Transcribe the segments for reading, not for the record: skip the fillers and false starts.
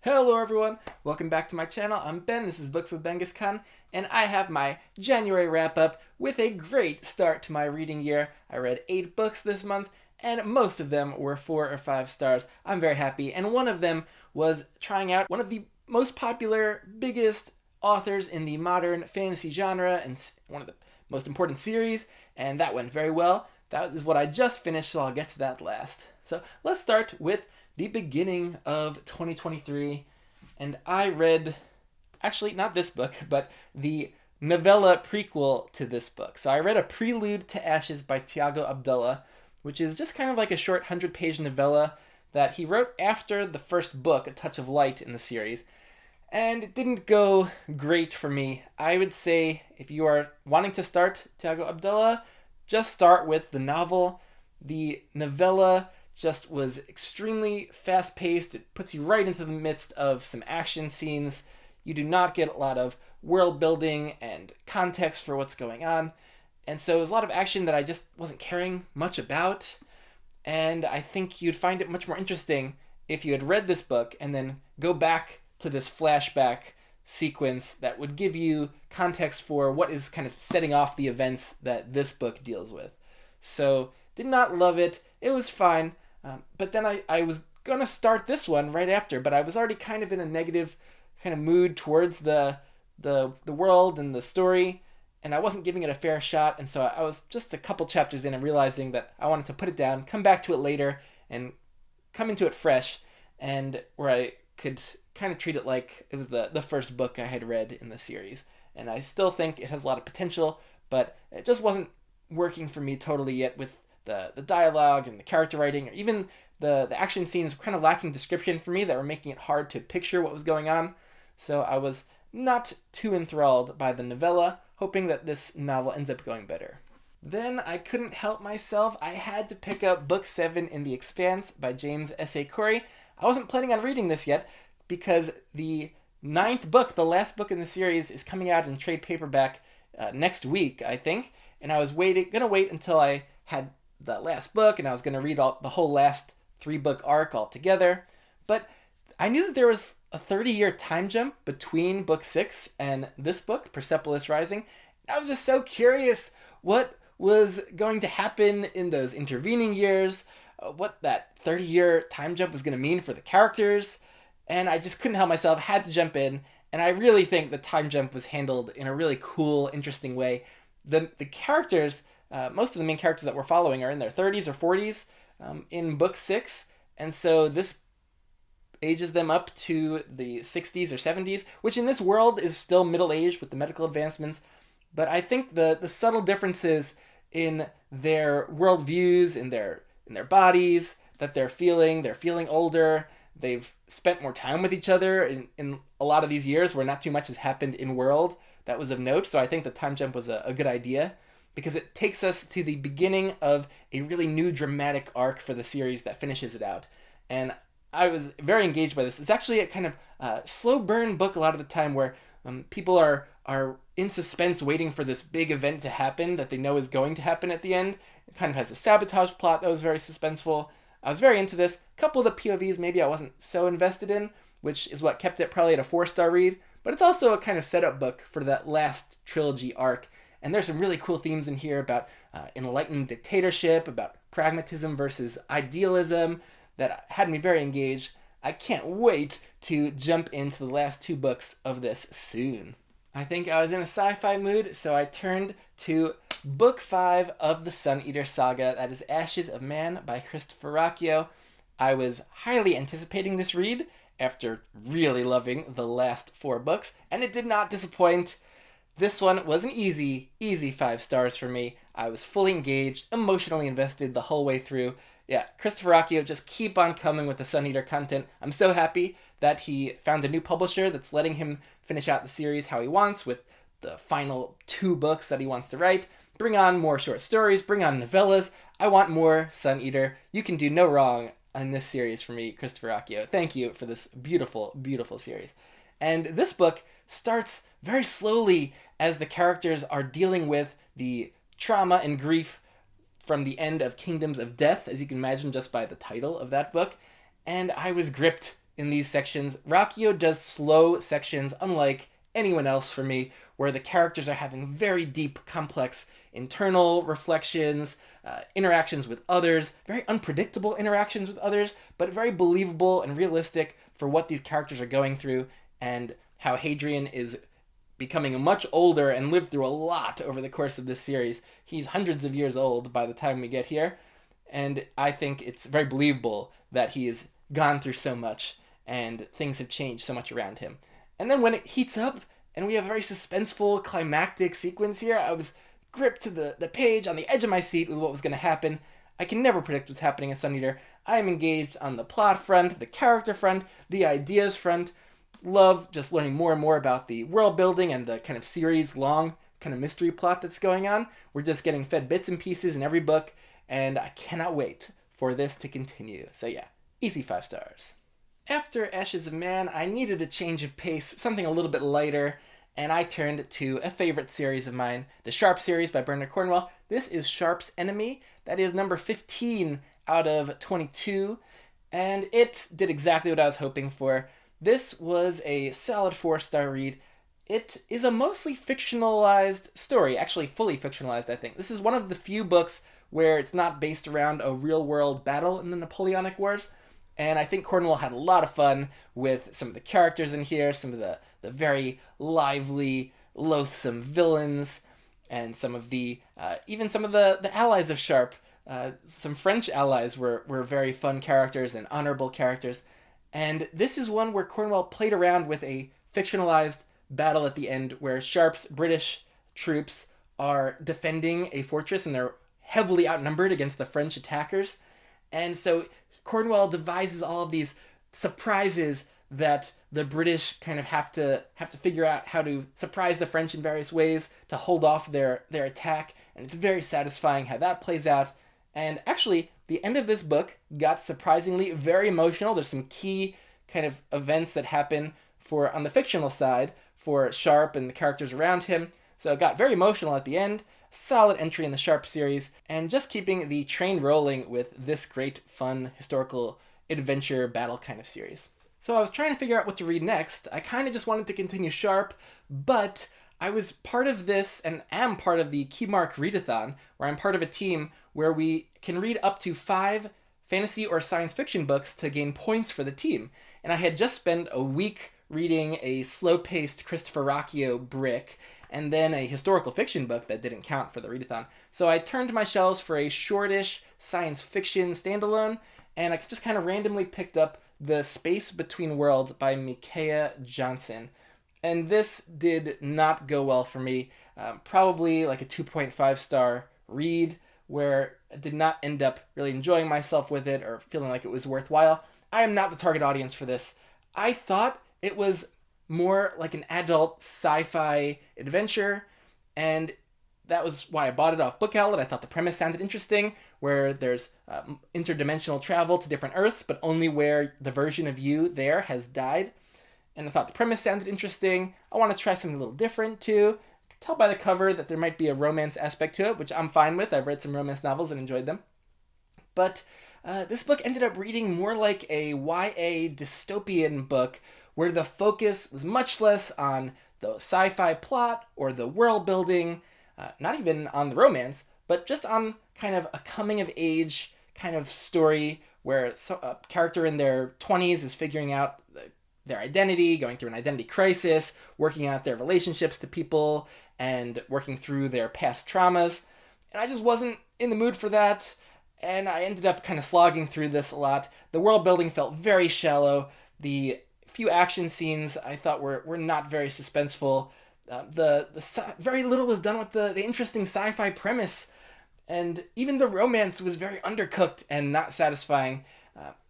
Hello everyone, welcome back to my channel. I'm Ben, this is Books with Benghis Khan, and I have my January wrap-up with a great start to my reading year. I read 8 books this month, and most of them were 4 or 5 stars. I'm very happy, and one of them was trying out one of the most popular, biggest authors in the modern fantasy genre, and one of the most important series, and that went very well. That is what I just finished, so I'll get to that last. So let's start with the beginning of 2023, and I read, actually not this book, but the novella prequel to this book. So I read A Prelude to Ashes by Tiago Abdullah, which is just kind of like a short 100-page novella that he wrote after the first book, A Touch of Light, in the series. And it didn't go great for me. I would say if you are wanting to start Tiago Abdullah, just start with the novel. The novella just was extremely fast-paced. It puts you right into the midst of some action scenes. You do not get a lot of world building and context for what's going on. And so it was a lot of action that I just wasn't caring much about. And I think you'd find it much more interesting if you had read this book and then go back to this flashback sequence that would give you context for what is kind of setting off the events that this book deals with. So, did not love it. It was fine. But then I was going to start this one right after, but I was already kind of in a negative kind of mood towards the world and the story, and I wasn't giving it a fair shot, and so I was just a couple chapters in and realizing that I wanted to put it down, come back to it later, and come into it fresh, and where I could kind of treat it like it was the first book I had read in the series. And I still think it has a lot of potential, but it just wasn't working for me totally yet with the dialogue and the character writing, or even the action scenes were kind of lacking description for me that were making it hard to picture what was going on. So I was not too enthralled by the novella, hoping that this novel ends up going better. Then I couldn't help myself. I had to pick up Book 7 in The Expanse by James S.A. Corey. I wasn't planning on reading this yet because the 9th book, the last book in the series, is coming out in trade paperback next week, I think. And I was gonna wait until I had the last book, and I was going to read the whole last 3-book arc all together. But I knew that there was a 30-year time jump between book 6 and this book, Persepolis Rising. I was just so curious what was going to happen in those intervening years, what that 30-year time jump was going to mean for the characters, and I just couldn't help myself, had to jump in, and I really think the time jump was handled in a really cool, interesting way. The characters, most of the main characters that we're following are in their 30s or 40s in book 6, and so this ages them up to the 60s or 70s, which in this world is still middle-aged with the medical advancements, but I think the subtle differences in their worldviews, in their bodies, that they're feeling older, they've spent more time with each other in a lot of these years where not too much has happened in world that was of note, so I think the time jump was a good idea, because it takes us to the beginning of a really new dramatic arc for the series that finishes it out. And I was very engaged by this. It's actually a kind of slow burn book a lot of the time where people are in suspense waiting for this big event to happen that they know is going to happen at the end. It kind of has a sabotage plot that was very suspenseful. I was very into this. A couple of the POVs maybe I wasn't so invested in, which is what kept it probably at a 4-star read. But it's also a kind of setup book for that last trilogy arc. And there's some really cool themes in here about enlightened dictatorship, about pragmatism versus idealism that had me very engaged. I can't wait to jump into the last 2 books of this soon. I think I was in a sci-fi mood, so I turned to Book 5 of the Sun Eater Saga, that is Ashes of Man by Christopher Ruocchio. I was highly anticipating this read after really loving the last 4 books, and it did not disappoint. This one was an easy 5 stars for me. I was fully engaged, emotionally invested the whole way through. Yeah, Christopher Ruocchio, just keep on coming with the Sun Eater content. I'm so happy that he found a new publisher that's letting him finish out the series how he wants with the final 2 books that he wants to write. Bring on more short stories, bring on novellas. I want more Sun Eater. You can do no wrong on this series for me, Christopher Ruocchio. Thank you for this beautiful, beautiful series. And this book starts very slowly as the characters are dealing with the trauma and grief from the end of Kingdoms of Death, as you can imagine just by the title of that book. And I was gripped in these sections. Rakio does slow sections unlike anyone else for me, where the characters are having very deep, complex internal reflections, interactions with others, very unpredictable interactions with others, but very believable and realistic for what these characters are going through, and how Hadrian is becoming much older and lived through a lot over the course of this series. He's hundreds of years old by the time we get here, and I think it's very believable that he has gone through so much and things have changed so much around him. And then when it heats up and we have a very suspenseful climactic sequence here, I was gripped to the page on the edge of my seat with what was going to happen. I can never predict what's happening in Sun Eater. I am engaged on the plot front, the character front, the ideas front. Love just learning more and more about the world building and the kind of series long kind of mystery plot that's going on. We're just getting fed bits and pieces in every book, and I cannot wait for this to continue. So yeah, easy 5 stars. After Ashes of Man, I needed a change of pace, something a little bit lighter, and I turned to a favorite series of mine, the Sharpe series by Bernard Cornwell. This is Sharpe's Enemy. That is number 15 out of 22, and it did exactly what I was hoping for. This was a solid 4-star read. It is a mostly fictionalized story, actually fully fictionalized, I think. This is one of the few books where it's not based around a real-world battle in the Napoleonic Wars. And I think Cornwell had a lot of fun with some of the characters in here, some of the very lively, loathsome villains, and some of the, even some of the allies of Sharpe. Some French allies were very fun characters and honorable characters. And this is one where Cornwell played around with a fictionalized battle at the end where Sharpe's British troops are defending a fortress and they're heavily outnumbered against the French attackers. And so Cornwell devises all of these surprises that the British kind of have to figure out how to surprise the French in various ways to hold off their attack, and it's very satisfying how that plays out. And actually, the end of this book got surprisingly very emotional. There's some key kind of events that happen on the fictional side for Sharpe and the characters around him. So it got very emotional at the end. Solid entry in the Sharpe series, and just keeping the train rolling with this great, fun, historical adventure battle kind of series. So I was trying to figure out what to read next. I kind of just wanted to continue Sharpe, but I was part of this and am part of the Keymark Readathon, where I'm part of a team where we can read up to 5 fantasy or science fiction books to gain points for the team. And I had just spent a week reading a slow-paced Christopher Rocchio Brick, and then a historical fiction book that didn't count for the readathon. So I turned to my shelves for a shortish science fiction standalone, and I just kind of randomly picked up The Space Between Worlds by Micaiah Johnson. And this did not go well for me. Probably like a 2.5 star read, where I did not end up really enjoying myself with it or feeling like it was worthwhile. I am not the target audience for this. I thought it was more like an adult sci-fi adventure, and that was why I bought it off Book Outlet. I thought the premise sounded interesting, where there's interdimensional travel to different Earths, but only where the version of you there has died. And I thought the premise sounded interesting. I want to try something a little different too. I could tell by the cover that there might be a romance aspect to it, which I'm fine with. I've read some romance novels and enjoyed them. But this book ended up reading more like a YA dystopian book, where the focus was much less on the sci-fi plot or the world building, not even on the romance, but just on kind of a coming-of-age kind of story where a character in their 20s is figuring out their identity, going through an identity crisis, working out their relationships to people, and working through their past traumas. And I just wasn't in the mood for that, and I ended up kind of slogging through this a lot. The world building felt very shallow. The few action scenes I thought were not very suspenseful. Very little was done with the interesting sci-fi premise, and even the romance was very undercooked and not satisfying.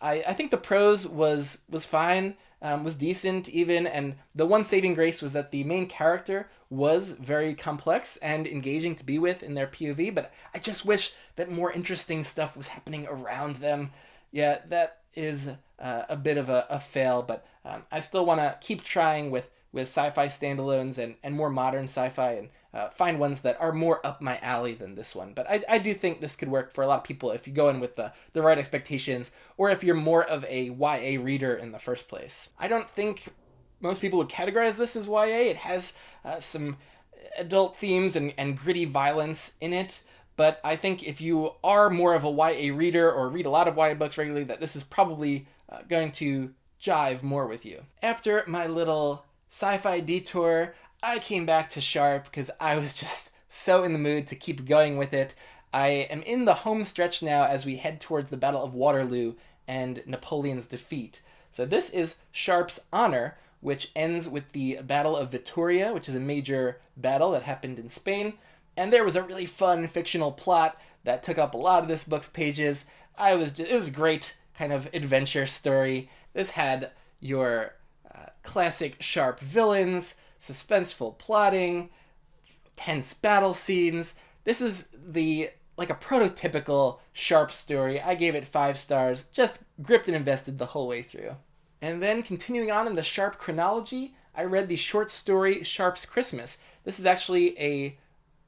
I think the prose was fine, was decent even, and the one saving grace was that the main character was very complex and engaging to be with in their POV, but I just wish that more interesting stuff was happening around them. Yeah, that is a bit of a fail, but I still want to keep trying with with sci-fi standalones and more modern sci-fi, and find ones that are more up my alley than this one. But I do think this could work for a lot of people if you go in with the right expectations, or if you're more of a YA reader in the first place. I don't think most people would categorize this as YA. It has some adult themes and gritty violence in it, but I think if you are more of a YA reader or read a lot of YA books regularly, that this is probably going to jive more with you. After my little sci-fi detour, I came back to Sharpe because I was just so in the mood to keep going with it. I am in the home stretch now as we head towards the Battle of Waterloo and Napoleon's defeat. So this is Sharpe's Honor, which ends with the Battle of Vittoria, which is a major battle that happened in Spain. And there was a really fun fictional plot that took up a lot of this book's pages. It was a great kind of adventure story. This had your classic Sharpe villains, suspenseful plotting, tense battle scenes. This is like a prototypical Sharpe story. I gave it 5 stars, just gripped and invested the whole way through. And then continuing on in the Sharpe chronology, I read the short story Sharpe's Christmas. This is actually a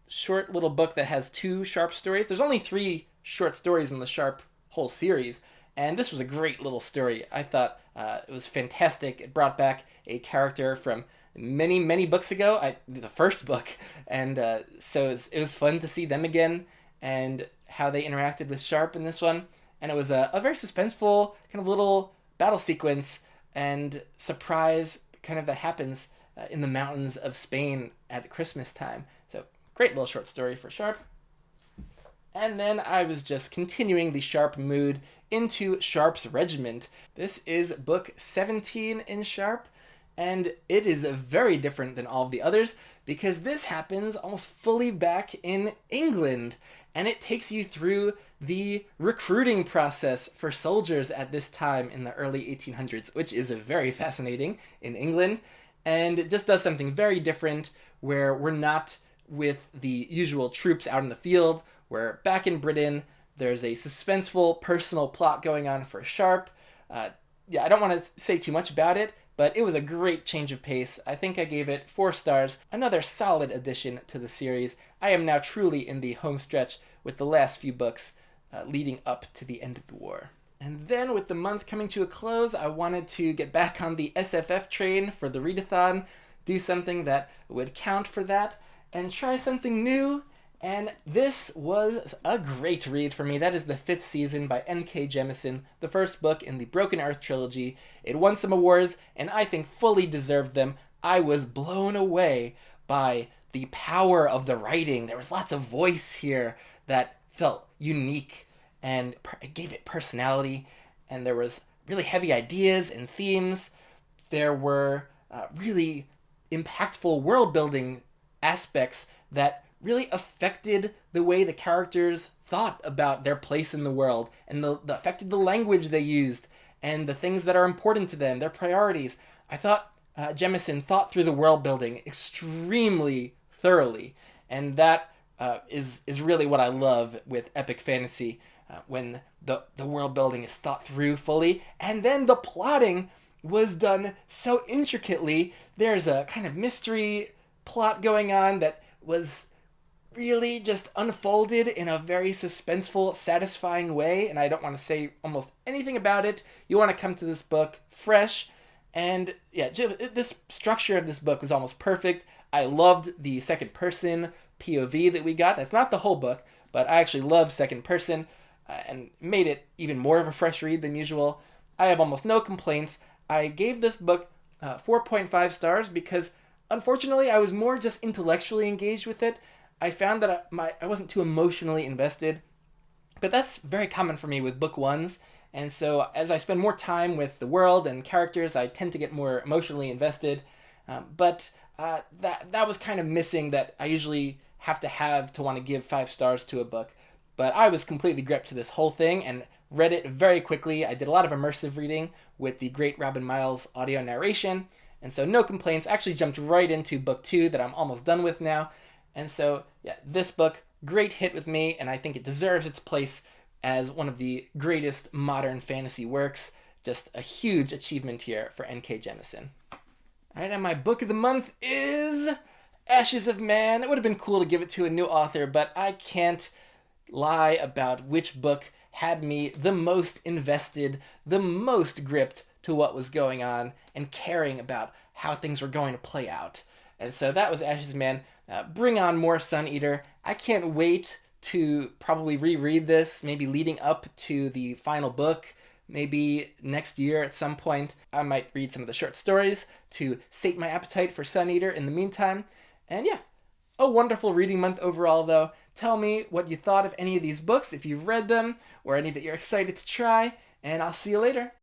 short little book that has 2 Sharpe stories. There's only 3 short stories in the Sharpe whole series, and this was a great little story. I thought it was fantastic. It brought back a character from many books ago, the first book, and so it was fun to see them again and how they interacted with Sharpe in this one. And it was a very suspenseful kind of little battle sequence and surprise kind of that happens in the mountains of Spain at Christmas time. So great little short story for Sharpe. And then I was just continuing the Sharpe mood into Sharpe's Regiment. This is book 17 in Sharpe, and it is very different than all of the others because this happens almost fully back in England, and it takes you through the recruiting process for soldiers at this time in the early 1800s, which is very fascinating in England, and it just does something very different where we're not with the usual troops out in the field. We're back in Britain. There's a suspenseful personal plot going on for Sharpe. I don't want to say too much about it, but it was a great change of pace. I think I gave it 4 stars. Another solid addition to the series. I am now truly in the home stretch with the last few books leading up to the end of the war. And then with the month coming to a close, I wanted to get back on the SFF train for the readathon, do something that would count for that, and try something new. And this was a great read for me. That is The Fifth Season by N.K. Jemisin, the first book in the Broken Earth trilogy. It won some awards, and I think fully deserved them. I was blown away by the power of the writing. There was lots of voice here that felt unique, and it gave it personality, and there was really heavy ideas and themes. There were really impactful world-building aspects that really affected the way the characters thought about their place in the world, and affected the language they used, and the things that are important to them, their priorities. I thought Jemisin thought through the world building extremely thoroughly, and that is really what I love with epic fantasy, when the world building is thought through fully, and then the plotting was done so intricately. There's a kind of mystery plot going on that was really just unfolded in a very suspenseful, satisfying way, and I don't want to say almost anything about it. You want to come to this book fresh, and yeah, this structure of this book was almost perfect. I loved the second person POV that we got. That's not the whole book, but I actually love second person, and made it even more of a fresh read than usual. I have almost no complaints. I gave this book 4.5 stars because, unfortunately, I was more just intellectually engaged with it. I found that I wasn't too emotionally invested, but that's very common for me with book ones, and so as I spend more time with the world and characters, I tend to get more emotionally invested, but that was kind of missing that I usually have to want to give 5 stars to a book. But I was completely gripped to this whole thing and read it very quickly. I did a lot of immersive reading with the great Robin Miles audio narration, and so no complaints. Actually jumped right into book 2 that I'm almost done with now. And so, yeah, this book, great hit with me, and I think it deserves its place as one of the greatest modern fantasy works. Just a huge achievement here for N.K. Jemisin. All right, and my book of the month is Ashes of Man. It would have been cool to give it to a new author, but I can't lie about which book had me the most invested, the most gripped to what was going on, and caring about how things were going to play out. And so that was Ashes of Man. Bring on more Sun Eater. I can't wait to probably reread this, maybe leading up to the final book. Maybe next year at some point, I might read some of the short stories to sate my appetite for Sun Eater in the meantime. And yeah, a wonderful reading month overall, though. Tell me what you thought of any of these books, if you've read them, or any that you're excited to try, and I'll see you later.